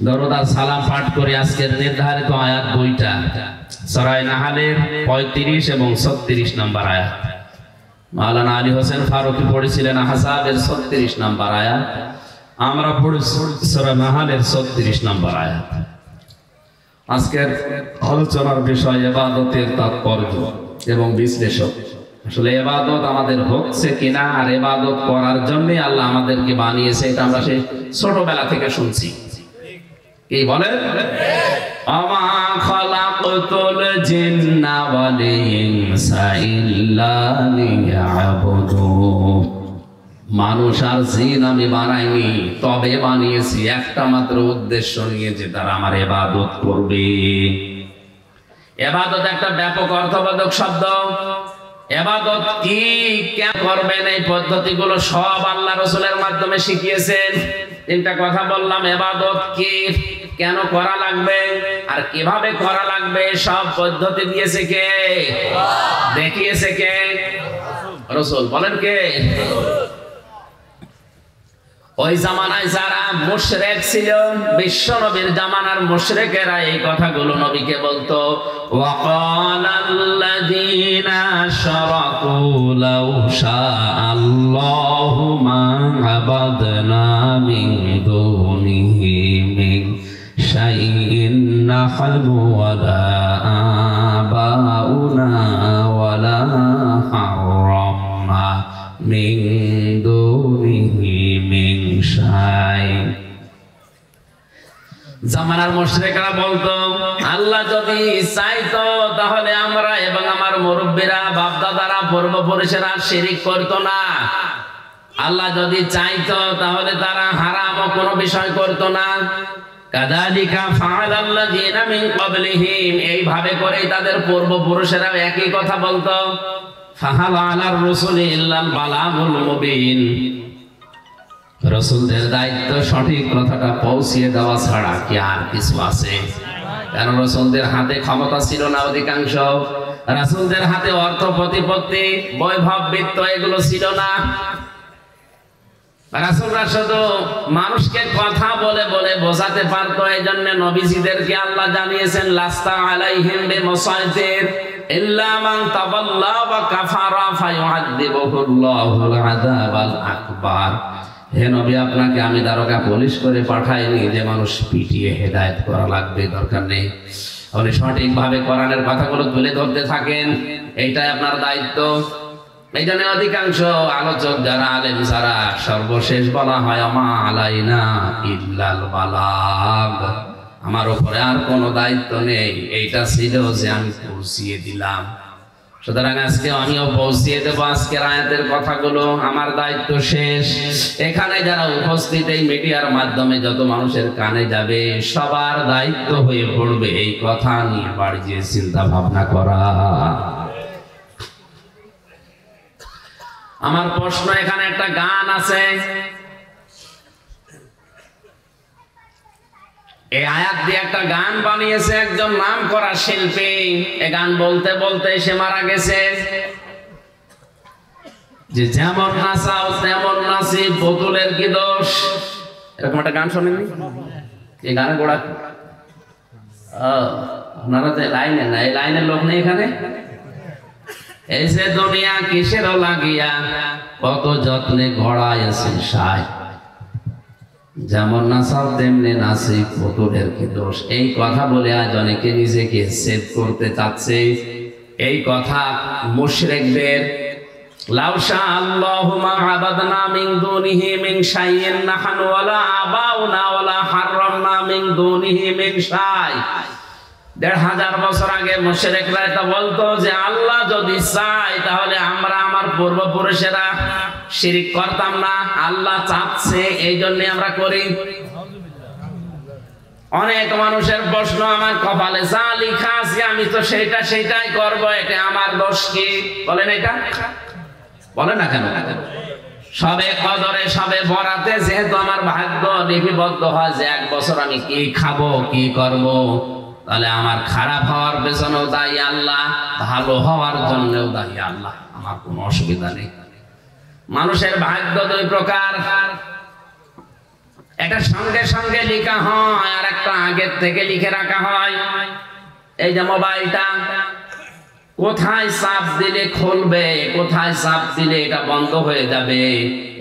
দরুদ আর সালাম পাঠ করে আজকের নির্ধারিত আয়াত দুইটা, সূরা নাহলের 35 এবং 36 নম্বর আয়াত। মাওলানা আলী হোসেন ফারুকী পড়েছিলেন আহজাবের 36 নম্বর আয়াত, আমরা পড়েছি সূরা নাহলের 36 নম্বর আয়াত। আজকের আলোচনার বিষয় ইবাদতের তাৎপর্য এবং বিশ্লেষণ। আসলে ইবাদত আমাদের হচ্ছে কিনা আর ইবাদত করার জন্য আল্লাহ আমাদেরকে বানিয়েছে, এটা আমরা সেই ছোটবেলা থেকে শুনছি। কি বলে? আমা খালাকতুল জিন্না ওয়াল ইনসা ইল্লা লিয়াবুদুন। মানুষ আর জিন আমি বানাইনি, তবে বানিয়েছি একটা মাত্র উদ্দেশ্য নিয়ে, যে তারা আমার ইবাদত করবে। ইবাদত একটা ব্যাপক অর্থবোধক শব্দ। ইবাদত কি, কেন করবেন, এই পদ্ধতিগুলো সব আল্লাহ রাসূলের মাধ্যমে শিখিয়েছেন। তিনটা কথা বললাম, ইবাদত কি, কেন করা লাগবে আর কিভাবে করা লাগবে, সব পদ্ধতি দিয়েছে কে? দেখিয়েছে কে? রাসূল। বলেন কে? ওই জামানায় যারা মুশরিক ছিল, বিশ্ব নবীর জামানার মুশরিকেরা এই কথাগুলো নবীকে বলতো। ওয়াকালাল্লাযীনা আশরাকু লাউ শাআল্লাহু মা আবাদনা মিন দুনিহি মিন শাইইন নাহনু ওয়ালা আবাউনা ওয়ালা হারামনা মিন দুনিহি মিন শাই। জামানার মুশরিকরা বলতো, আল্লাহ যদি চাইতো তাহলে আমরা এবং আমার মুরব্বীরা, বাপ-দাদারা, পূর্বপুরুষেরা শিরিক করতো না। আল্লাহ যদি চাইতো তাহলে তারা হারাম কোনো বিষয় করতো না। কাযালিকা ফাআলাল্লাযীনা মিন ক্বাবলিহিম, এইভাবে করেই তাদের পূর্বপুরুষেরা একই কথা বলতো। ফাহাল আলার রাসূলি ইল্লাল বালাগুল মুবিন। রাসূলদের দায়িত্ব সঠিক কথাটা পৌঁছিয়ে দেওয়া ছাড়া কি আর কিছু আছে? কারণ রাসূলদের হাতে ক্ষমতা ছিল না অধিকাংশ। রাসূলদের হাতে অর্থ প্রতিপত্তি, বৈভব, বিত্ত এগুলো ছিল না। রাসূলরা শুধু মানুষকে কথা বলে বলে বোঝাতে পারতো। এই জন্য নবীজিদেরকে আল্লাহ জানিয়েছেন, লাস্তা আলাইহিম বিমুসাইতির ইল্লা মান তাওয়াল্লা ওয়া কাফারা ফায়ুআযিবুহুল্লাহুল আযাবাল আকবার। হে নবী, আপনাকে আমি দারোগা পুলিশ করে পাঠাইনি যে মানুষ পিটিয়ে হেদায়েত করা লাগবে, দরকার নেই। আপনি সঠিকভাবে কোরআনের কথাগুলো তুলে ধরতে থাকেন, এইটাই আপনার দায়িত্ব। এই জন্য অধিকাংশ আলোচক যারা, আলেম যারা, সর্বশেষ বলা হয় আমা আলাইনা ইল্লাল বালাগ, আমার উপরে আর কোনো দায়িত্ব নেই। এইটা ছিল যে আমি পৌঁছিয়ে দিলাম। সুতরাং আজকে আমিও পৌঁছিয়ে দেবো আজকের আয়াতের কথাগুলো, আমার দায়িত্ব শেষ। এখানে যারা উপস্থিত, এই মিডিয়ার মাধ্যমে যত মানুষের কানে যাবে, সবার দায়িত্ব হয়ে পড়বে এই কথা নিয়ে বাড়ি গিয়ে চিন্তা ভাবনা করা। আমার প্রশ্ন, এখানে একটা গান আছে, এই আয়াত দিয়ে একটা গান বানিয়েছে একজন নামকরা শিল্পী। এই গান বলতে বলতে সে মারা গেছে। যে যেমন নাচাও তেমন নাচি, পুতুলের কি দোষ, এরকম একটা গান শোনেননি? এই গানের গোড়া আপনারা যে লাইনে না, এই লাইনের লোক নেই এখানে। এই যে দুনিয়া কিসের লাগিয়া, কত যত্নে ঘোড়াইছে সাই, যেমন নাচাও তেমনি নাচি, পুতুলের কি দোষ। এই কথা বলে আজ অনেকে নিজেকে সেভ করতে চাচ্ছে। এই কথা মুশরিকদের। লাউ শাআল্লাহু মা আবাদনা মিন দুনিহি মিন শাইইন নাহনু ওয়ালা আবাউনা ওয়ালা হারামনা মিন দুনিহি মিন শাই। ১৫০০ বছর আগে মুশরিকরা এটা বলতো যে আল্লাহ যদি চায় তাহলে আমরা, আমার পূর্বপুরুষেরা শিরিক করতাম না। আল্লাহ চাচ্ছে, এই জন্য আমরা করি। অনেক মানুষের প্রশ্ন, আমার কপালে যা লেখা আছে আমি তো সেইটাই করব, এটা আমার দোষ কি? বলেন, এটা বলে না কেন? সবে কদরে, সবে বরাতে যেহেতু আমার ভাগ্য লিপিবদ্ধ হয় যে 1 বছর আমি কি খাবো, কি করব, তাহলে আমার খারাপ হওয়ার পেছনেও দায়ী আল্লাহ, ভালো হওয়ার জন্যও দায়ী আল্লাহ। আমার কোনো অসুবিধা নেই। মানুষের ভাগ্য দুই প্রকার, একটা সঙ্গে সঙ্গে লেখা হয় আর আয়াতটা আগের থেকে লিখে রাখা হয়। এই যে মোবাইলটা কোথায় চাপ দিলে খুলবে, কোথায় চাপ দিলে এটা বন্ধ হয়ে যাবে,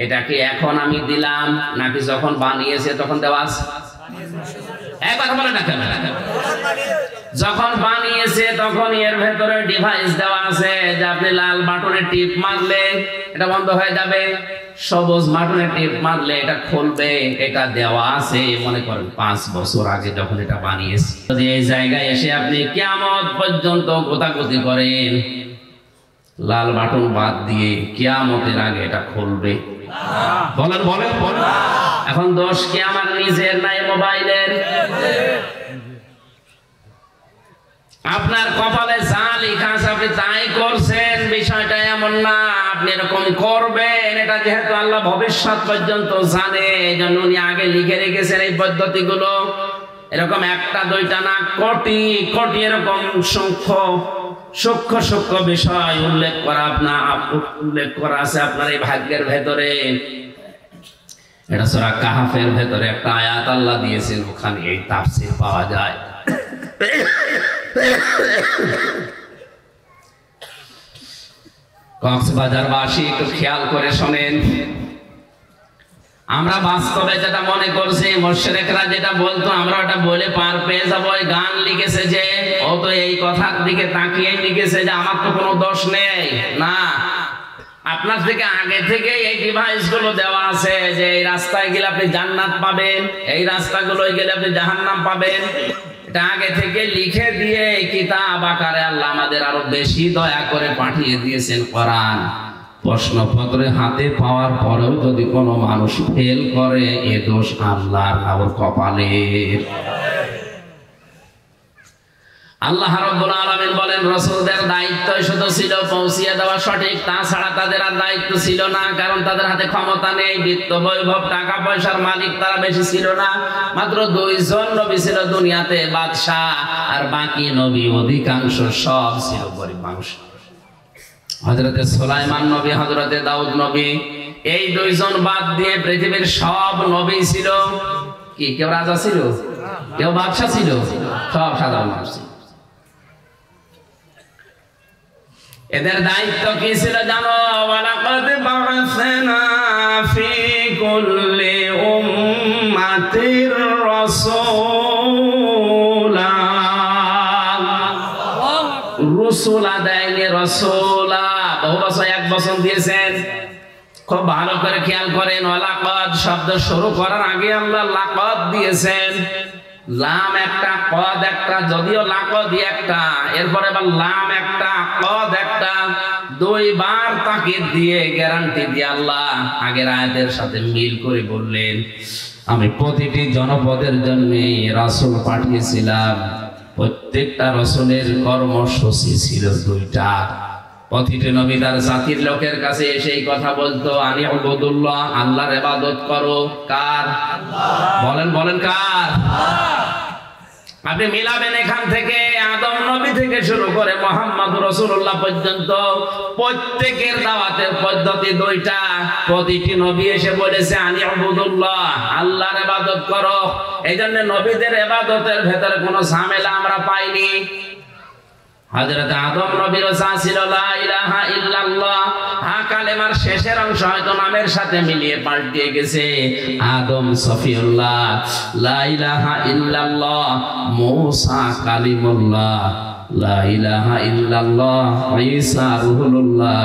এটা কি এখন আমি দিলাম নাকি যখন বানিয়েছে তখন দেওয়া আছে? কথা বলে না কেন? যখন বানিয়েছে তখন এর ভেতরে ডিভাইস দেওয়া আছে যে আপনি লাল বাটনে টিপ মারলে এটা বন্ধ হয়ে যাবে, সবুজ বাটনে টিপ মারলে এটা খুলবে, এটা দেওয়া আছে। মনে করেন 5 বছর আগে যখন এটা বানিয়েছে, যদি এই জায়গায় এসে আপনি কিয়ামত পর্যন্ত গোতাগুতি করেন, লাল বাটন বাদ দিয়ে কিয়ামতের আগে এটা খুলবে? বলেন বলেন বলেন। এখন দোষ কি আমার নিজের নাই মোবাইলের? আপনার কপালে যা লেখা আছে আপনি তাই করছেন, বিষয়টা এমন না আপনি এরকম করবেন। এটা যেহেতু আল্লাহ ভবিষ্যৎ পর্যন্ত জানে, এজন্য উনি আগে লিখে রেখেছেন এই পদ্ধতিগুলো। এরকম একটা দুইটা না, কোটি কোটি এরকম সূক্ষ্ম সূক্ষ্ম বিষয় উল্লেখ করা আছে আপনার এই ভাগ্যের ভেতরে। এটা সূরা কাহফের ভেতরে একটা আয়াত আল্লাহ দিয়েছেন, ওখানে এই তাফসীর পাওয়া যায়। কক্সবাজারবাসী একটু খেয়াল করে শোনেন, আমরা বাস্তবে যেটা মনে করছি, মুশরিকরা যেটা বলতো আমরা ওটা বলে পার পেয়ে যাবো। ওই গান লিখেছে যে ও তো এই কথার দিকে তাকিয়ে লিখেছে যে আমার তো কোনো দোষ নেই। না, আপনার থেকে আগে থেকে এই ডিভাইস গুলো দেওয়া আছে যে এই রাস্তায় গেলে আপনি জান্নাত পাবেন, এই রাস্তাগুলোয় গেলে আপনি জাহান্নাম পাবেন। এটা আগে থেকে লিখে দিয়ে কিতাব আকারে আল্লাহ আমাদের আরো বেশি দয়া করে পাঠিয়ে দিয়েছেন কোরআন। প্রশ্নপত্রে হাতে পাওয়ার পরেও যদি কোনো মানুষ ফেল করে, এ দোষ আল্লাহর না ওর কপালের। আল্লাহ রাব্বুল আলামিন বলেন রাসূলদের দায়িত্ব শুধু ছিল পৌঁছিয়ে দেওয়া সঠিক, তাছাড়া তাদের আর দায়িত্ব ছিল না, কারণ তাদের হাতে ক্ষমতা নেই, বিত্ত বৈভব টাকা পয়সার মালিক তারা বেশি ছিল না। মাত্র 2 জন নবী ছিল দুনিয়াতে, বাদশাহ, আর বাকি নবী অধিকাংশ সব ছিল গরিব মানুষ। হযরতে সুলাইমান নবী, হযরতে দাউদ নবী, এই 2 জন বাদ দিয়ে পৃথিবীর সব নবী ছিল কি? কেউ রাজা ছিল, কেউ বাদশাহ ছিল, সব সাধারণ মানুষ ছিল। এদের দায়িত্ব কি ছিল জানো? ওয়ালাকাদ বা'আসনা ফি কুল্লি উম্মাতির রাসূলা, রাসূলা দেয়নি, রাসূলা বহু বছর, 1 বছর দিয়েছেন। খুব ভালো করে খেয়াল করেন, ওয়ালাকাদ শব্দ শুরু করার আগে আল্লাহ লাকাদ দিয়েছেন। লাম একটা, কদ একটা, যদিও লাকদ একটা, এরপরে আবার লাম একটা, কদ একটা, 2 বার তাকিদ দিয়ে গ্যারান্টি দিয়ে আল্লাহ আগের আয়াতের সাথে মিল করে বললেন, আমি প্রতিটি জনপদের জন্য রাসূল পাঠিয়েছিলাম। প্রত্যেকটা রাসূলের কর্মসূচি ছিল 2টা। প্রতিটি নবী তার জাতির লোকের কাছে এসে এই কথা বলতো, আনি উবুদুল্লাহ, আল্লাহর ইবাদত করো। কার? বলেন বলেন কার? আপনি মিলাবেন এখান থেকে আদম নবী থেকে শুরু করে মুহাম্মদ রাসূলুল্লাহ পর্যন্ত প্রত্যেকের দাওয়াতের পদ্ধতি 2টা। প্রতিটি নবী এসে বলেছে আনি উবুদুল্লাহ, আল্লাহর ইবাদত করো। এইজন্য নবীদের ইবাদতের ভেতরে কোনো ঝামেলা আমরা পাইনি। হযরত আদম নবীর ওসা ছিল লা ইলাহা ইল্লাল্লাহ, কালেমার শেষের অংশ হয়তো নামের সাথে মিলিয়ে পাল্টিয়ে গেছে। আদম সফিউল্লাহ, লা ইলাহা ইল্লাল্লাহ। মূসা কালিমুল্লাহ, লা ইলাহা ইল্লাল্লাহ। ঈসা রূহুল্লাহ।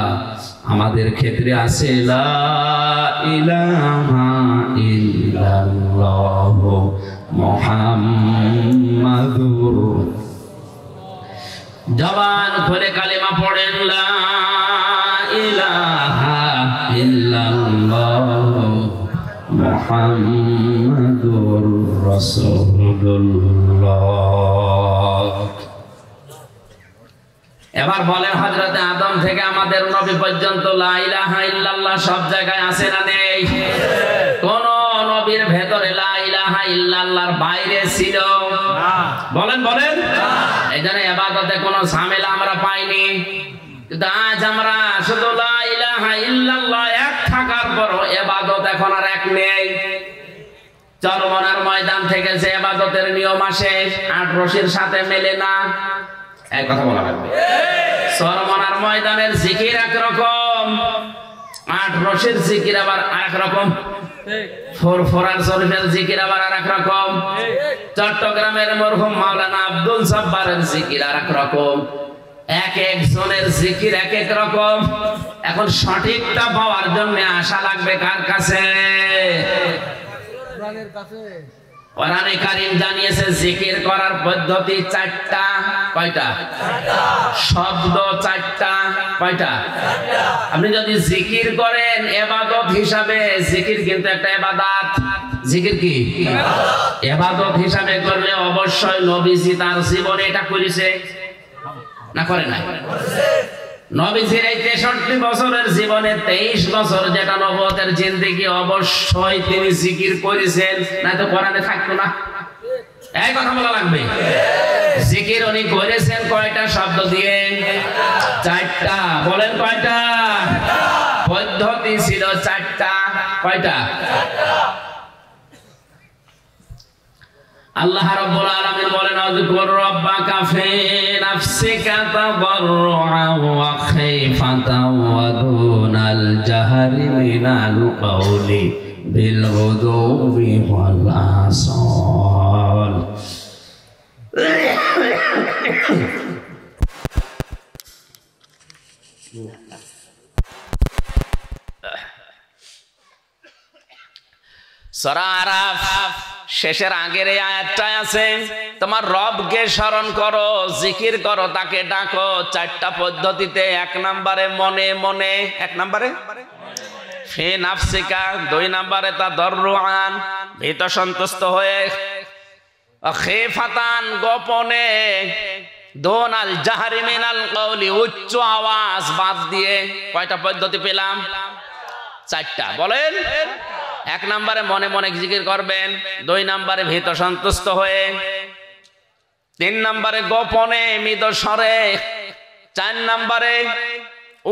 আমাদের ক্ষেত্রে আছে লা ইলাহা ইল্লাল্লাহ মুহাম্মাদুর। জবান খুলে কালিমা পড়েন, লা ইলাহা ইল্লাল্লাহ মুহাম্মাদুর রাসূলুল্লাহ। এবার বলেন, হযরতে আদম থেকে আমাদের নবী পর্যন্ত লা ইলাহা ইল্লাল্লাহ সব জায়গায় আছে না নেই? কোন নবীর ভেতরে লা ইলাহা ইল্লাল্লাহর বাইরে ছিল? বলেন বলেন। এইজন্য ইবাদতে কোনো ঝামেলা আমরা পাইনি। কিন্তু আজ আমরা শুধু লা ইলাহা ইল্লাল্লাহ এক থাকার পর ইবাদত এখন আর এক নেই। চরমনার ময়দান থেকে যে ইবাদতের নিয়ম আসে আট রশির সাথে মেলে না। এক কথা বলা লাগবে, চরমনার ময়দানের জিকির একরকম, আট রশির জিকির আবার আরেক রকম, ফোরফোরার শরীফের জিকির আবার আরেক রকম, চট্টগ্রামের মরহুম মাওলানা আব্দুল জব্বারের জিকির আরেক রকম, এক একজনের জিকির এক এক রকম। এখন সঠিকটা পাওয়ার জন্য আশা লাগবে কার কাছে? কোরআনে কারীম জানিয়েছে জিকির করার পদ্ধতি চারটা। কয়টা? শব্দ চারটা। কয়টা? আপনি যদি জিকির করেন ইবাদত হিসাবে, জিকির কিন্তু একটা ইবাদত। জিকির কি? ইবাদত হিসাবে করলে অবশ্যই নবীজি তার জীবনে এটা করেছে না করে নাই? নবীজির এই 63 বছরের জীবনে 23 বছর যেটা নবুয়তের জিন্দেগি, অবশ্যই তিনি জিকির করেছেন, না তো কোরআনে থাকতো না। এই কথা বলা লাগবে। জিকির উনি করেছেন কয়টা শব্দ দিয়ে? চারটা। বলেন কয়টা? পদ্ধতি ছিল চারটা। কয়টা? আল্লাহ রাব্বুল আলামিন বলেন আযকুর রাব্বাকা ফি নাফসিকা তাদাররুআন ওয়া খাইফাতান ওয়া দুনাল জাহরি মিনাল কাওলি বিল গুদুবি ওয়াল আসাল। সূরা আরাফ শেষের আগের এই আয়াতটা আছে, তোমার রবকে স্মরণ করো, জিকির করো, তাকে ডাকো চারটা পদ্ধতিতে। এক নম্বরে মনে মনে, এক নম্বরে ফি নাফসিকা, দুই নম্বরে তাদাররুআন ভীত সন্তুষ্ট হয়ে, খাইফাতান গোপনে, দুনাল জাহরি মিনাল কাওলি উচ্চ আওয়াজ বাদ দিয়ে। কয়টা পদ্ধতি পেলাম? চারটা। বলেন, এক নম্বরে মনে মনে জিকির করবেন, দুই নম্বরে ভীত সন্তুষ্ট হয়ে, তিন নম্বরে গোপনে মৃদু স্বরে, চার নম্বরে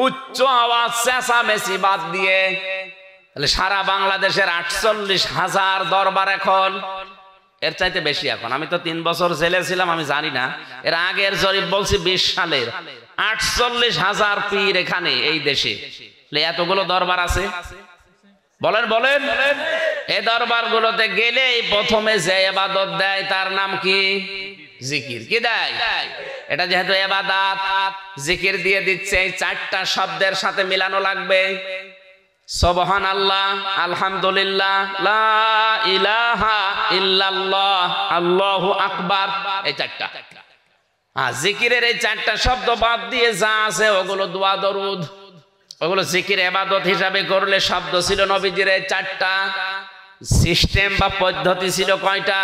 উচ্চ আওয়াজ চেঁচামেচি বাদ দিয়ে। তাহলে সারা বাংলাদেশের 48,000 দরবার এখন, এর চাইতে বেশি এখন। আমি তো 3 বছর জেলে ছিলাম, আমি জানি না। এর আগের জরিপ বলছি 20 সালের, 48,000 পীর এখানে এই দেশে। এতগুলো দরবার আছে। বলেন বলেন, এই দরবার গুলোতে গেলে প্রথমে যে ইবাদত দেয় তার নাম কি? জিকির। কি দেয়? এটা যেহেতু ইবাদত, জিকির দিয়ে দিচ্ছে। এই চারটা শব্দের সাথে মিলানো লাগবে। সুবহানাল্লাহ, আলহামদুলিল্লাহ, লা ইলাহা ইল্লাল্লাহ, আল্লাহু আকবার, এই চারটা। জিকিরের এই চারটা শব্দ বাদ দিয়ে যা আছে ওগুলো দোয়া দরুদ, ওগুলো জিকির ইবাদত হিসাবে করলে। শব্দ ছিল নবীজির এই চারটা, সিস্টেম বা পদ্ধতি ছিল কয়টা?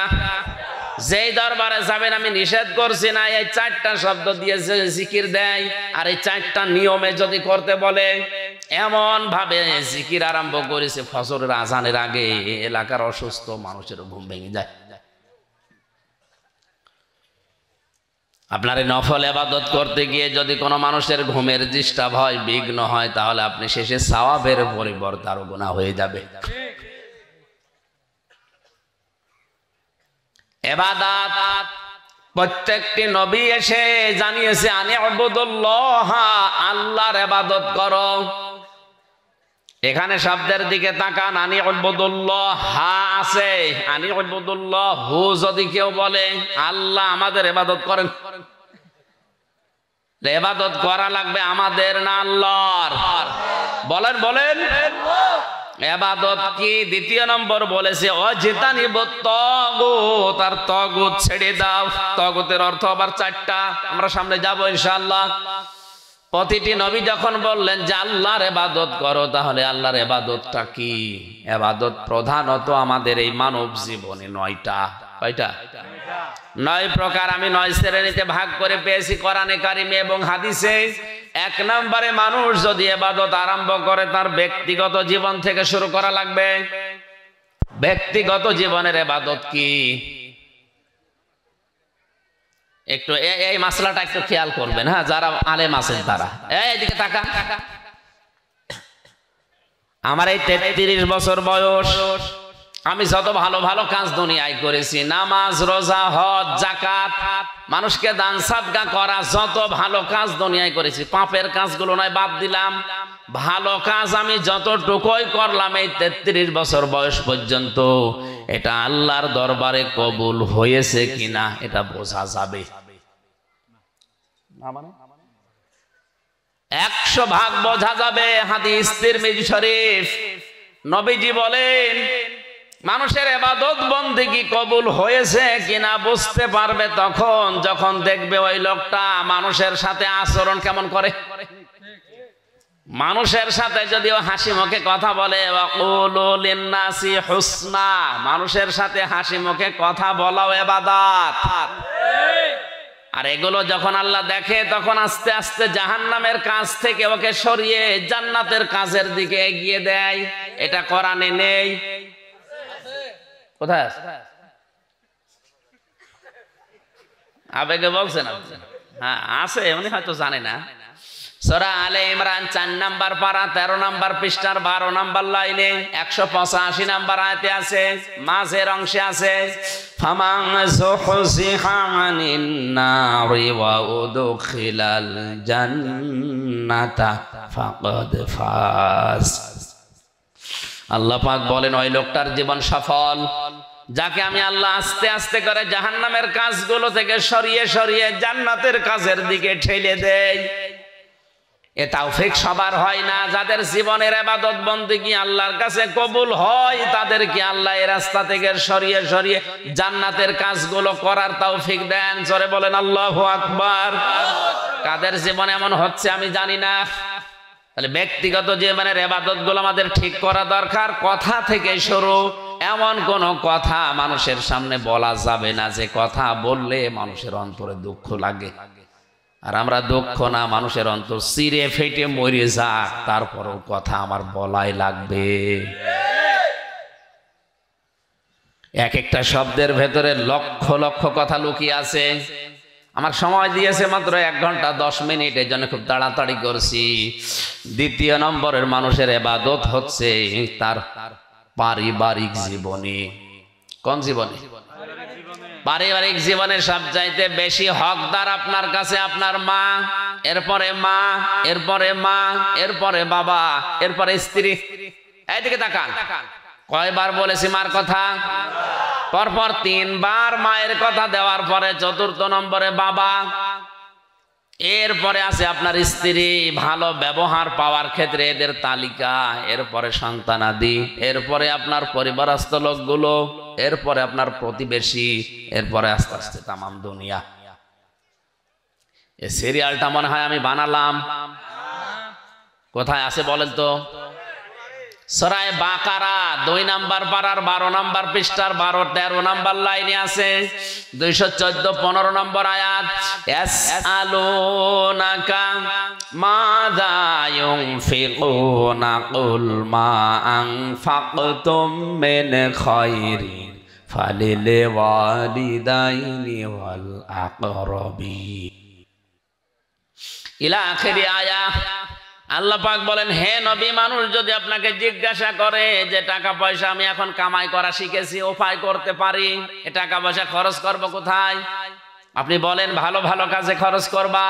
যেই দরবারে যাবেন, আমি নিষেধ করছি না, এই চারটা শব্দ দিয়ে জিকির দেয়, আর এই চারটা নিয়মে যদি করতে বলে, এমন ভাবে জিকির আরম্ভ করেছে ফজরের আজানের আগে এলাকার অসুস্থ মানুষের ঘুম ভেঙে যায়। আপনার এই নফল ইবাদত করতে গিয়ে যদি কোনো মানুষের ঘুমের ডিস্টার্ব হয়, বিঘ্ন হয়, তাহলে আপনি শেষে সওয়াবের পরিবর্তে আরো গুনাহ হয়ে যাবে। ইবাদত প্রত্যেকটি নবী এসে জানিয়েছে আনি ইবাদুল্লাহ, আল্লাহর ইবাদত করো। এখানে শব্দের দিকে তাকান, আনি ইবাদুল্লাহ হা আছে, আনি ইবাদুল্লাহ হু যদি কেউ বলে আল্লাহ আমাদের ইবাদত করেন, ইবাদত করা লাগবে আমাদের না আল্লাহর। বলেন বলেন, ইবাদত কি? দ্বিতীয় নম্বর বলেছে অজিতানিবুত তাগুত, আর তাগুত ছেড়ে দাও। তাগুতের অর্থ আবার চারটা, আমরা সামনে যাব ইনশাআল্লাহ। প্রতিটি নবী যখন বললেন যে আল্লাহর ইবাদত করো, তাহলে আল্লাহর ইবাদতটা কি? ইবাদত প্রধানত আমাদের এই মানব জীবনে 9টা। কয়টা? 9 প্রকার। আমি 9 শ্রেণীতে ভাগ করে পেয়েছি কোরআনে কারিমে এবং হাদিসে। এক নম্বরে মানুষ যদি ইবাদত আরম্ভ করে, তার ব্যক্তিগত জীবন থেকে শুরু করা লাগবে। ব্যক্তিগত জীবনের ইবাদত কি? একটু এই মাসলাটা একটু খেয়াল করবেন, হ্যাঁ, যারা আলেম আছেন তারা। এইদিকে তাকা। আমার এই 33 বছর বয়স, আমি যত ভালো ভালো কাজ দুনিয়ায় করেছি, নামাজ, রোজা, হজ, যাকাত, মানুষকে দান সাদকা করা, যত ভালো কাজ দুনিয়ায় করেছি, পাপের কাজগুলো নয় বাদ দিলাম, ভালো কাজ আমি যতটুকুই করলাম এই 33 বছর বয়স পর্যন্ত, এটা আল্লাহর দরবারে কবুল হয়েছে কিনা এটা বোঝা যাবে। 100% বোঝা যাবে। হাদিস তিরমিজি শরীফ, নবীজি বলেন মানুষের ইবাদত বন্দেগী কবুল হয়েছে কিনা বুঝতে পারবে তখন যখন দেখবে ওই লোকটা মানুষের সাথে আচরণ কেমন করে। মানুষের সাথে যদিও হাসি মুখে কথা বলে, ওয়াকুলু লিন্নাসি হুসনা, মানুষের সাথে হাসি মুখে কথা বলাও ইবাদত। আর এগুলো যখন আল্লাহ দেখে তখন আস্তে আস্তে জাহান্নামের কাজ থেকে ওকে সরিয়ে জান্নাতের কাজের দিকে এগিয়ে দেয়। এটা কোরআনে নেই। কোথায় আছে? আবেগে বলছেন আপনি? হ্যাঁ আছে, উনি হয়তো জানে না। সূরা আলে ইমরান 4 নাম্বার পারা 13 নাম্বার পৃষ্ঠার 12 নাম্বার লাইনে 185 নাম্বার আয়াতে আছে, মাঝের অংশে আছে ফামান যুহজিহা আনিন নারি ওয়া উদখিলাল জান্নাতা ফাকাদ ফাজ। আল্লাহ পাক বলেন ওই লোকটার জীবন সফল যাকে আমি আল্লাহ আস্তে আস্তে করে জাহান্নামের কাজগুলো থেকে সরিয়ে সরিয়ে জান্নাতের কাজের দিকে ঠেলে দেয়। এ তৌফিক সবার হয় না। যাদের জীবনের ইবাদত বন্দেগী আল্লাহর কাছে কবুল হয় তাদেরকে আল্লাহ এই রাস্তা থেকে সরিয়ে সরিয়ে জান্নাতের কাজগুলো করার তৌফিক দেন। জোরে বলেন আল্লাহু আকবার। কাদের জীবনে এমন হচ্ছে আমি জানি না। তাহলে ব্যক্তিগত জীবনের ইবাদতগুলো আমাদের ঠিক করা দরকার। কথা থেকে শুরু, এমন কোন কথা মানুষের সামনে বলা যাবে না যে কথা বললে মানুষের অন্তরে দুঃখ লাগে। আর আমরা দুঃখ না, মানুষের অন্তর চিরে ফেটে মরে যাক তারপরও কথা আমার বলাই লাগবে। এক একটা শব্দের ভেতরে লক্ষ লক্ষ কথা লুকিয়ে আছে। আমার সময় দিয়েছে মাত্র 1 ঘন্টা 10 মিনিট, এই জন্য খুব তাড়াতাড়ি করছি। দ্বিতীয় নম্বরের মানুষের ইবাদত হচ্ছে তার পারিবারিক জীবনে। কোন জীবনে? পারিবারিক জীবনের সবচাইতে বেশি হকদার আপনার কাছে আপনার মা, এরপরে মা, এরপরে মা, এরপরে বাবা, এরপরে স্ত্রী। এইদিকে তাকান, কয়বার বলেছি মার কথা? পরপর 3 বার মায়ের কথা দেওয়ার পরে 4র্থ নম্বরে বাবা, এরপরে আছে আপনার স্ত্রী, ভালো ব্যবহার পাওয়ার ক্ষেত্রে এদের তালিকা, এরপরে সন্তানাদি, এরপরে আপনার পরিবারস্থ লোকগুলো, এরপরে আপনার প্রতিবেশী, এরপরে আস্তে আস্তে তামাম দুনিয়া। এই সিরিয়ালটা মনে হয় আমি বানালাম। কোথায় আছে বলেন তো? সূরা বাকারা 2 নাম্বার পারার 12 নাম্বার পৃষ্ঠার 12-13 নাম্বার লাইনে আছে, 214-15 নম্বর আয়াত। ইয়াসআলুনাকা মাযা ইউনফিকুনা কুল মা আনফাকতুম মিন খায়রিন ফালিল ওয়ালিদাইনি ওয়াল আকরাবিন ইলা আখিরি আয়াত। আল্লাহ পাক বলেন, হে নবী, মানুষ যদি আপনাকে জিজ্ঞাসা করে যে টাকা পয়সা আমি এখন কামাই করা শিখেছি, উপায় করতে পারি, এ টাকা পয়সা খরচ করব কোথায়? আপনি বলেন ভালো ভালো কাজে খরচ করবা,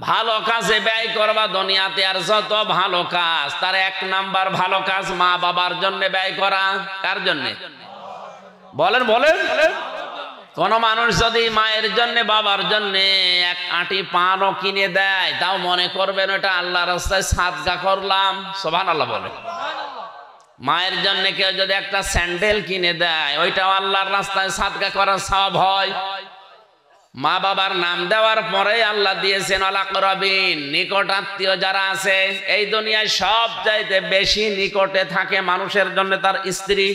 ভালো কাজে ব্যয় করবা। দুনিয়াতে আর যত ভালো কাজ, তার 1 নাম্বার ভালো কাজ মা বাবার জন্য ব্যয় করা। কার জন্য? বলেন বলেন। কোন মানুষ যদি মায়ের জন্য বাবার জন্য 1 আঁটি পানও কিনে দেয়, তাও মনে করবেন ওটা আল্লাহর রাস্তায় সাদকা করলাম। সুবহানাল্লাহ বলে। মায়ের জন্য কেউ যদি একটা স্যান্ডেল কিনে দেয়, ওইটাও আল্লাহর রাস্তায় সাদকা করার সওয়াব হয়। মা বাবার নাম দেওয়ার পরে আল্লাহ দিয়েছেন আল আকরাবিন, নিকট আত্মীয় যারা আছে। এই দুনিয়ায় সবচাইতে বেশি নিকটে থাকে মানুষের জন্য তার স্ত্রী।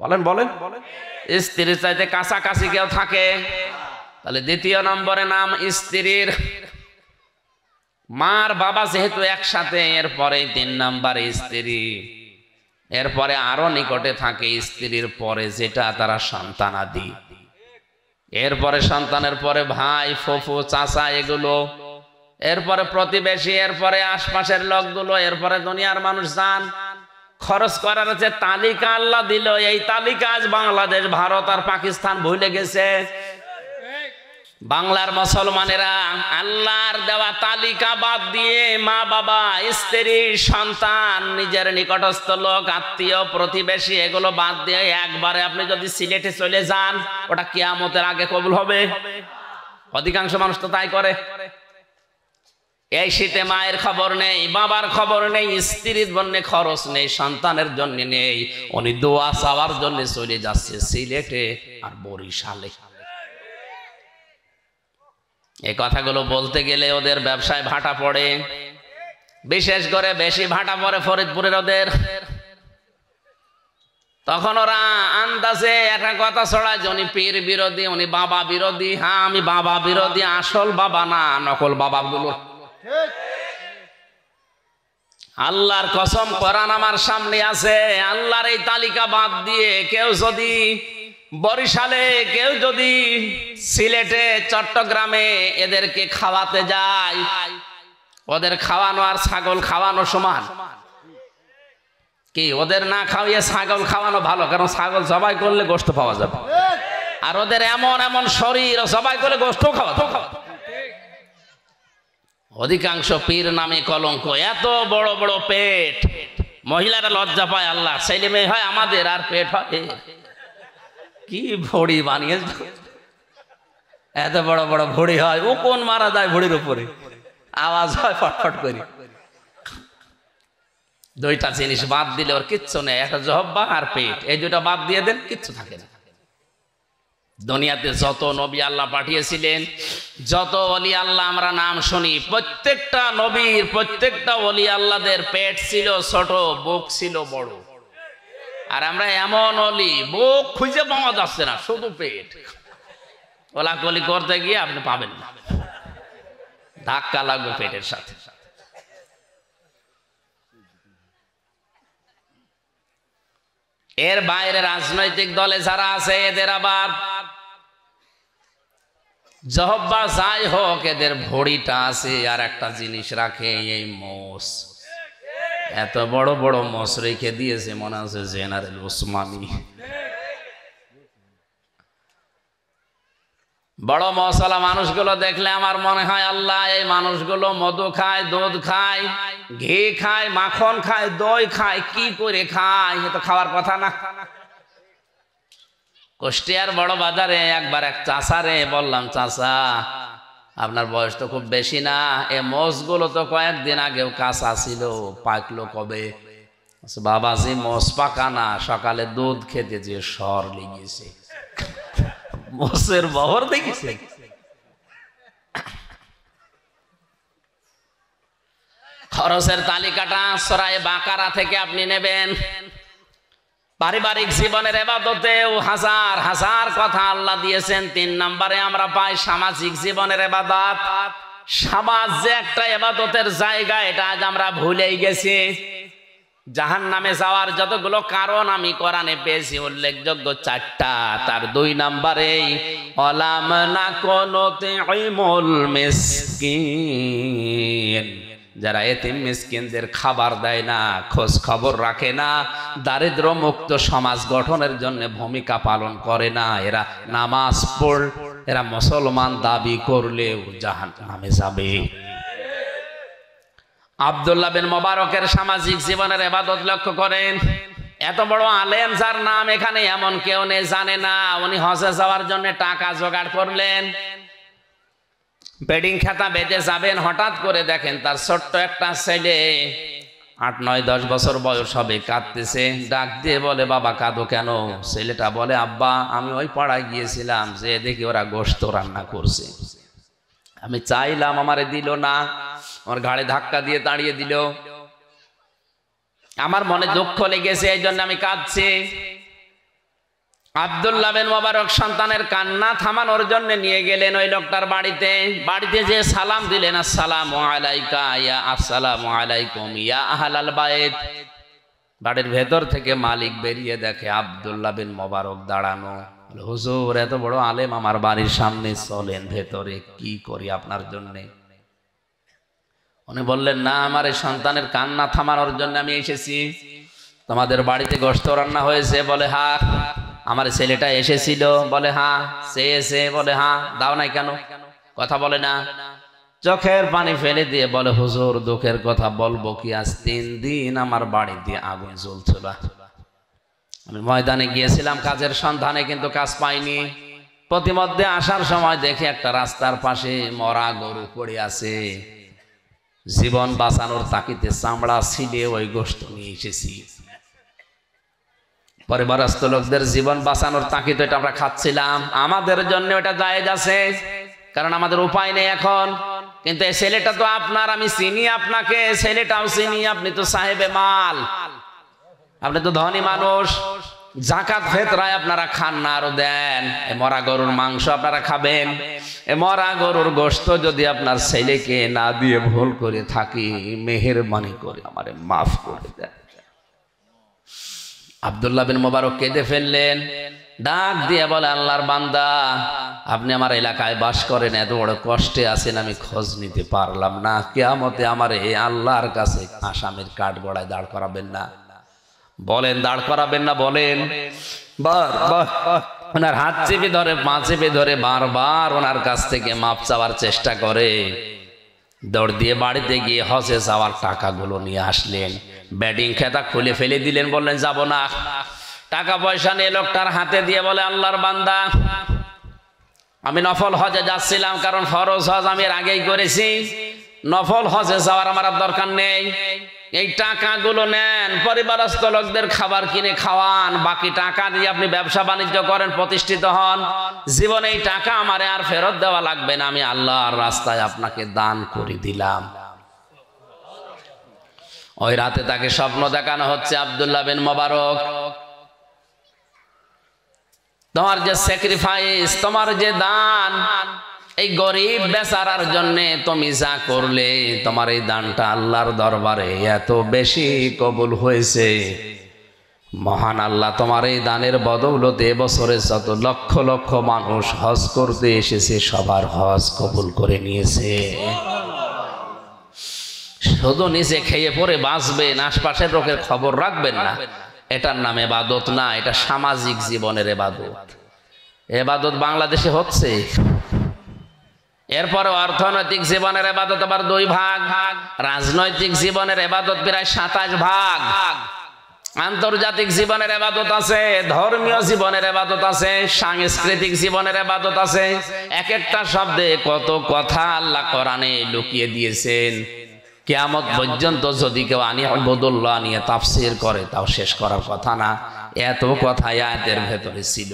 বলেন বলেন। স্ত্রীর চাইতে কাছাকাছি কেউ থাকে? তাহলে 2য় নম্বরে নাম স্ত্রীর। মার বাবা যেহেতু একসাথে, এরপরে 3 নম্বরে স্ত্রী, এরপরে আরো নিকটে থাকে স্ত্রীর পরে যেটা তারা সন্তানাদি, এরপরে সন্তানের পরে ভাই, ফুফু, চাচা, এগুলো, এরপরে প্রতিবেশী, এরপরে আশপাশের লোকগুলো, এরপরে দুনিয়ার মানুষ যান। খরচ করার যে তালিকা আল্লাহ দিল, এই তালিকা আজ বাংলাদেশ, ভারত আর পাকিস্তান ভুলে গেছে। বাংলার মুসলমানেরা আল্লাহর দেওয়া তালিকা বাদ দিয়ে মা বাবা, স্ত্রী, সন্তান, নিজের নিকটস্থ লোক, আত্মীয়, প্রতিবেশী এগুলো বাদ দিয়ে একবারে আপনি যদি সিলেটে চলে যান, ওটা কিয়ামতের আগে কবুল হবে? অধিকাংশ মানুষ তো তাই করে। এই শীতে মায়ের খবর নেই, বাবার খবর নেই, স্ত্রীর জন্য খরচ নেই, সন্তানের জন্য নেই, উনি দোয়া চাওয়ার জন্য চলে যাচ্ছে সিলেটে আর বরিশালে। এই কথাগুলো বলতে গেলে ওদের ব্যবসায় ভাটা পড়ে, বিশেষ করে বেশি ভাটা পড়ে ফরিদপুরের ওদের। তখন ওরা আন্দাজে একটা কথা ছড়ায় যে উনি পীর বিরোধী, উনি বাবা বিরোধী। হ্যাঁ, আমি বাবা বিরোধী, আসল বাবা না, নকল বাবাগুলো। আল্লাহর কসম, কোরআন আমার সামনে আছে, আল্লাহর এই তালিকা বাদ দিয়ে কেউ যদি বরিশালে, কেউ যদি সিলেটে, চট্টগ্রামে এদেরকে খাওয়াতে যায়, ওদের খাওয়ানো আর ছাগল খাওয়ানো সমান কি? ওদের না খাওয়িয়ে ছাগল খাওয়ানো ভালো, কারণ ছাগল জবাই করলে গোশত পাওয়া যাবে, আর ওদের এমন এমন শরীর, জবাই করলে গোশত খাওয়া। অধিকাংশ পীর নামে কলঙ্ক, এত বড় বড় পেট, মহিলারা লজ্জা পায়। আল্লাহ, ছেলে মেয়ে হয় আমাদের আর পেট হয়। কি ভড়ি বানিয়ে, এত বড় বড় ভড়ি হয়, ও কোন মারা যায় ভড়ির উপরে, আওয়াজ হয় ফটফট করে। দুইটা জিনিস বাদ দিলে ওর কিচ্ছু নেই, একটা জহব্বা আর পেট, এই দুইটা বাদ দিয়ে দেন, কিচ্ছু থাকে না। দুনিয়াতে যত নবী আল্লাহ পাঠিয়েছিলেন, যত ওলি আল্লাহ আমরা নাম শুনি, প্রত্যেকটা নবীর, প্রত্যেকটা ওলি আল্লাহদের পেট ছিল ছোট, বুক ছিল বড়। আর আমরা এমন ওলি, বুক খুঁজে পাওয়া যাচ্ছে না, শুধু পেট। ওলাকলি করতে গিয়ে আপনি পাবেন না, ধাক্কা লাগবে পেটের সাথে। এর বাইরে রাজনৈতিক দলে যারা আছে, এদের আবার জহব্বা যাই হোক, এদের ভড়িটা আছে আর একটা জিনিস রাখে, এই মোষ। এত বড় বড় মোষ রেখে দিয়েছে, মনে আছে জেনারেল ওসমানী। বড় মশলা মানুষগুলো দেখলে আমার মনে হয়, আল্লাহ, এই মানুষগুলো মধু খায়, দুধ খায়, ঘি খায়, মাখন খায়, দই খায়, কি করে খায়? এ তো খাওয়ার কথা না। কুষ্টিয়ার বড় বাজারে একবার এক চাষারে বললাম, চাষা, আপনার বয়স তো খুব বেশি না, এ মোষগুলো তো কয়েকদিন আগেও কাঁচা ছিল, পাকলো কবে? বাবাজি, মোষ পাকা না, সকালে দুধ খেতে যে সর লেগেছে। মোষের বহর দেখেছে? খরচের তালিকাটা সূরা বাকারা থেকে আপনি নেবেন। পারিবারিক জীবনের ইবাদতেও হাজার হাজার কথা আল্লাহ দিয়েছেন। 3 নম্বরে আমরা পাই সামাজিক জীবনের ইবাদত। সমাজ যে একটা ইবাদতের জায়গা, এটা আজ আমরা ভুলেই গেছি। জাহান্নামে যাওয়ার যতগুলো কারণ আমি কোরআনে পেয়েছি, উল্লেখযোগ্য 4টা। তার 2 নম্বরেই অলাম না কুনুতিমুল মিসকিন, যারা এতিম মিসকিনদের খাবার দেয় না, খোঁজ খবর রাখে না, দারিদ্র মুক্ত সমাজ গঠনের জন্য ভূমিকা পালন করে না, এরা নামাজ পড়, এরা মুসলমান দাবি করলেও জাহান্নামে যাবে। আব্দুল্লাহ বিন মুবারকের সামাজিক জীবনের ইবাদত লক্ষ্য করেন। এত বড় আলেম, যার নাম এখানে এমন কেউ নেই জানে না। উনি হজে যাওয়ার জন্য টাকা জোগাড় করলেন, বেডিং খাতা বেঁধে যাবেন, হঠাৎ করে দেখেন তার ছোট্ট একটা ছেলে, 8, 9, 10 বছর বয়স হবে, কাঁদতেছে। ডাক দিয়ে বলে, বাবা কাঁদো কেন? ছেলেটা বলে, আব্বা, আমি ওই পাড়ায় গিয়েছিলাম, যে দেখি ওরা গোশত রান্না করছে, আমি চাইলাম, আমারে দিল না, আমার ঘাড়ে ধাক্কা দিয়ে তাড়িয়ে দিল, আমার মনে দুঃখ লেগেছে, এই জন্য আমি কাঁদছি। আব্দুল্লাহ বিন মুবারক সন্তানের কান্না থামানোর জন্য নিয়ে গেলেন ওই লোকটার বাড়িতে। বাড়িতে যে সালাম দিলেন, আসসালামু আলাইকা ইয়া, আসসালামু আলাইকুম ইয়া আহলাল বাইত। বাড়ির ভেতর থেকে মালিক বেরিয়ে দেখে আব্দুল্লাহ বিন মুবারক দাঁড়ানো। হুজুর, এত বড় আলেম আমার বাড়ির সামনে, চলেন ভেতরে, কি করি আপনার জন্য? উনি বললেন, না, আমার এই সন্তানের কান্না থামানোর জন্য আমি এসেছি। তোমাদের বাড়িতে গোশত রান্না হয়েছে? বলে হ্যাঁ। আমার ছেলেটা এসেছিল? বলে হ্যাঁ। সে এসে? বলে হ্যাঁ। দাও নাই কেন? কথা বলে না। চোখের পানি ফেলে দিয়ে বলে হুজুর দুঃখের কথা বলবো কি, আজ 3 দিন আমার বাড়িতে আগুন জ্বলছিল। আমি ময়দানে গিয়েছিলাম কাজের সন্ধানে, কিন্তু কাজ পাইনি। প্রতিমধ্যে আসার সময় দেখি একটা রাস্তার পাশে মরা গরু পড়ে আছে। জীবন বাঁচানোর তাকিতে চামড়া ছিলে ওই গোশত নিয়ে এসেছি। পরিবারস্থ লোকদের জীবন বাঁচানোর তাকিতে এটা আমরা খাচ্ছিলাম। আমাদের জন্য এটা জায়েজ আছে, কারণ আমাদের উপায় নেই এখন। কিন্তু এই ছেলেটা তো আপনার, আমি চিনি আপনাকে, ছেলেটাও চিনি। আপনি তো সাহেবে মাল, আপনি তো ধনী মানুষ। যাকাত ফিতরায় আপনারা খান না, আরো দেন। এ মরা গরুর মাংস আপনারা খাবেন? এ মরা গরুর গোশত যদি আপনার ছেলেকে না দিয়ে ভুল করে থাকি, মেহেরবানি করে আমারে মাফ করে দেন। আব্দুল্লাহ বিন মুবারক কেঁদে ফেললেন, ডাক দিয়ে বলে আল্লাহর বান্দা, আপনি আমার এলাকায় বাস করেন, এত বড় কষ্টে আছেন, আমি খোঁজ নিতে পারলাম না। কিয়ামতে আমার এই আল্লাহর কাছে আসামির কাঠ গড়ায় দাঁড় করাবেন না? বলেন দাঁড় করাবেন না? বলেন। ওনার হাত চেপে ধরে, পা চেপে ধরে বারবার ওনার কাছ থেকে মাপ চাওয়ার চেষ্টা করে। দৌড় দিয়ে বাড়িতে গিয়ে হজে যাওয়ার টাকাগুলো নিয়ে আসলেন। ব্যাটিং খেতা খুলে ফেলে দিলেন, বললেন যাব না। টাকা পয়সা নিয়ে লোকটার হাতে দিয়ে বলে আল্লাহর বান্দা, আমি নফল হজে যাচ্ছিলাম, কারণ ফরজ হজ আমি এর আগেই করেছি। নফল হজে যাওয়ার আমার আর দরকার নেই। এই টাকাগুলো নেন, পরিবারস্থ লোকদের খাবার কিনে খাওয়ান, বাকি টাকা দিয়ে আপনি ব্যবসা বাণিজ্য করেন, প্রতিষ্ঠিত হন। জীবনে এই টাকা আমারে আর ফেরত দেওয়া লাগবে না, আমি আল্লাহর রাস্তায় আপনাকে দান করে দিলাম। ওই রাতে তাকে স্বপ্ন দেখানো হচ্ছে, আব্দুল্লাহ বিন মুবারক, তোমার যে স্যাক্রিফাইস, তোমার যে দান, এই গরিব বেচারার জন্য তুমি যা করলে, তোমার এই দানটা আল্লাহর দরবারে এত বেশি কবুল হয়েছে। মহান আল্লাহ তোমার এই দানের বদৌলতে এবছরে যত লক্ষ লক্ষ মানুষ হজ করতে এসেছে, সবার হজ কবুল করে নিয়েছে। শুধু নিজে খেয়ে পরে বাঁচবেন, আশপাশের লোকের খবর রাখবেন না, এটার নাম ইবাদত না, এটা সামাজিক জীবনের ইবাদত। ইবাদত বাংলাদেশে হচ্ছে। এরপরে অর্থনৈতিক জীবনের ইবাদত আবার 2 ভাগ, রাজনৈতিক জীবনের ইবাদত প্রায় 27 ভাগ, আন্তর্জাতিক জীবনের ইবাদত আছে, ধর্মীয় জীবনের ইবাদত আছে, সাংস্কৃতিক জীবনের ইবাদত আছে। এক একটা শব্দে কত কথা আল্লাহ কোরআনে লুকিয়ে দিয়েছেন। কিয়ামত পর্যন্ত যদি কেউ আনিবুদুল্লাহ নিয়ে তাফসীর করে, তাও শেষ করার কথা না, এত কথা আয়াতের ভেতরে ছিল।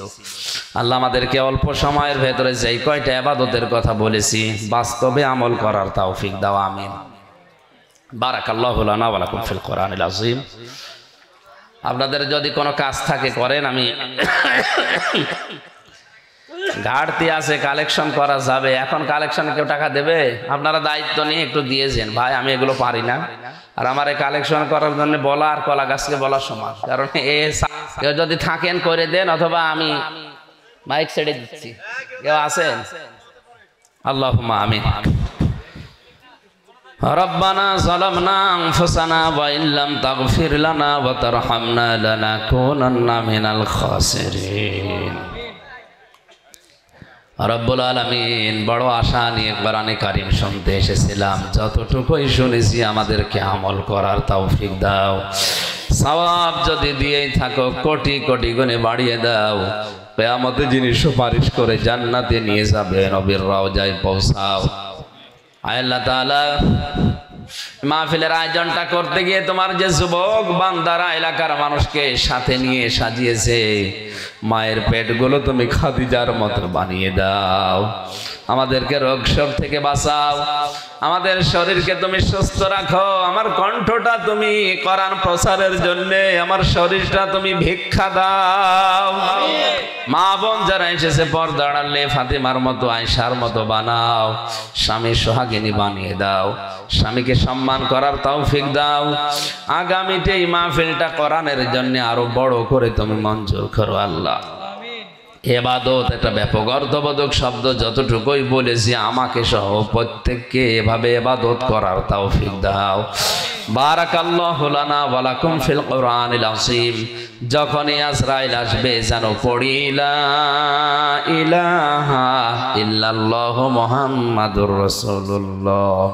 আল্লাহ আমাদেরকে অল্প সময়ের ভেতরে যেই কয়টা ইবাদতের কথা বলেছি, বাস্তবে আমল করার তৌফিক দাও, আমিন। বারাকাল্লাহু লানা ওয়া লাকুম ফিল কোরআনিল আযীম। আপনাদের যদি কোনো কাজ থাকে করেন, আমি ঘাটতি আছে, কালেকশন করা যাবে। এখন কালেকশনে কেউ টাকা দেবে? আপনারা দায়িত্ব নিয়ে একটু দিয়েছেন, ভাই আমি এগুলো পারি না। আর আমার এই কালেকশন করার জন্য বলা আর কলা গাছকে বলা সমান, কারণ কেউ যদি থাকেন করে দেন, অথবা আমি মাইক ছেড়ে দিচ্ছি। কেউ আছেন? আল্লাহুম্মা আমিন। রব্বানা যালামনা আনফুসানা ওয়া ইল্লাম তাগফির লানা ওয়া তারহামনা লানাকুনান্না মিনাল খাসিরিন। রব্বুল আলামিন, বড় আশা নিয়ে কোরআনে কারীম শুনতে এসেছিলাম, যতটুকুই শুনেছি আমাদেরকে আমল করার তৌফিক দাও। সওয়াব যদি দিয়েই থাকো, কোটি কোটি গুণে বাড়িয়ে দাও। কিয়ামতে যিনি সুপারিশ করে জান্নাতে নিয়ে যাবে, নবীর রওজায় পৌঁছাও। আল্লাহ তাআলা, মাহফিলের আয়োজনটা করতে গিয়ে তোমার যে যুবক বান্দারা এলাকার মানুষকে সাথে নিয়ে সাজিয়েছে, মায়ের পেটগুলো তুমি খাদিজার মতো বানিয়ে দাও। আমাদেরকে রোগ শোক থেকে বাঁচাও, আমাদের শরীরকে তুমি সুস্থ রাখো। আমার কণ্ঠটা তুমি কোরআন প্রচারের জন্য, আমার শরীরটা তুমি ভিক্ষা দাও। মা বোন যারা এসেছে পর্দা আড়ালে ফাতেমার মতো, আয়েশার মতো বানাও। স্বামী সোহাগিনী বানিয়ে দাও, স্বামীকে সম্মান করার তৌফিক দাও। আগামীতে এই মাহফিলটা কোরআনের জন্য আরো বড় করে তুমি মঞ্জুর করো আল্লাহ। ইবাদত একটা ব্যাপক অর্থবোধক শব্দ, যতটুকুই বলেছি আমাকে সহ প্রত্যেককে এভাবে ইবাদত করার তৌফিক দাও। বারাকাল্লাহু লানা ওয়া লাকুম ফিল কুরআনিল আযীম। যখনই আজরাইল আসবে যেন পড়ি লা ইলাহা ইল্লাল্লাহু মুহাম্মাদুর রাসূলুল্লাহ।